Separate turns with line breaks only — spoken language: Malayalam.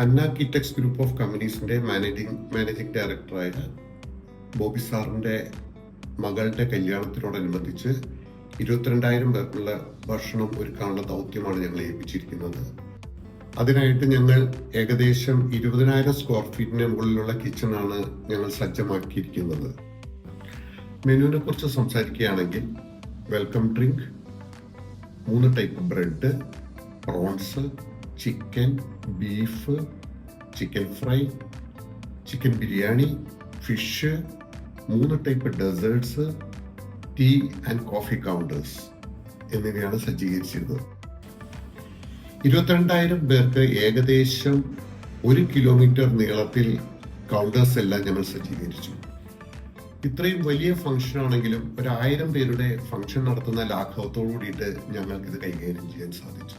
അന്ന കിറ്റക്സ് ഗ്രൂപ്പ് ഓഫ് കമ്പനീസിന്റെ മാനേജിംഗ് ഡയറക്ടറായ ബോബി സാറിന്റെ മകളുടെ കല്യാണത്തിനോടനുബന്ധിച്ച് 22,000 പേർക്കുള്ള ഭക്ഷണം ഒരുക്കാനുള്ള ദൗത്യമാണ് ഞങ്ങൾ ഏൽപ്പിച്ചിരിക്കുന്നത്. അതിനായിട്ട് ഞങ്ങൾ ഏകദേശം 20,000 സ്ക്വയർ ഫീറ്റിന് മുകളിലുള്ള കിച്ചണാണ് ഞങ്ങൾ സജ്ജമാക്കിയിരിക്കുന്നത്. മെനുവിനെ കുറിച്ച് സംസാരിക്കുകയാണെങ്കിൽ welcome drink, 3 type bread, prawns, chicken, beef, chicken fry, chicken biryani, fish, 3 type desserts, tea and coffee counters എന്നിവയാണ് സജ്ജീകരിച്ചിരുന്നത്. 22,000 പേർക്ക് ഏകദേശം 1 കിലോമീറ്റർ നീളത്തിൽ കൗണ്ടേഴ്സ് എല്ലാം ഞങ്ങൾ സജ്ജീകരിച്ചു. ഇത്രയും വലിയ ഫംഗ്ഷൻ ആണെങ്കിലും 1,000 പേരുടെ ഫംഗ്ഷൻ നടത്തുന്ന ലാഘവത്തോടു കൂടിയിട്ട് ഞങ്ങൾക്കിത് കൈകാര്യം ചെയ്യാൻ സാധിച്ചു.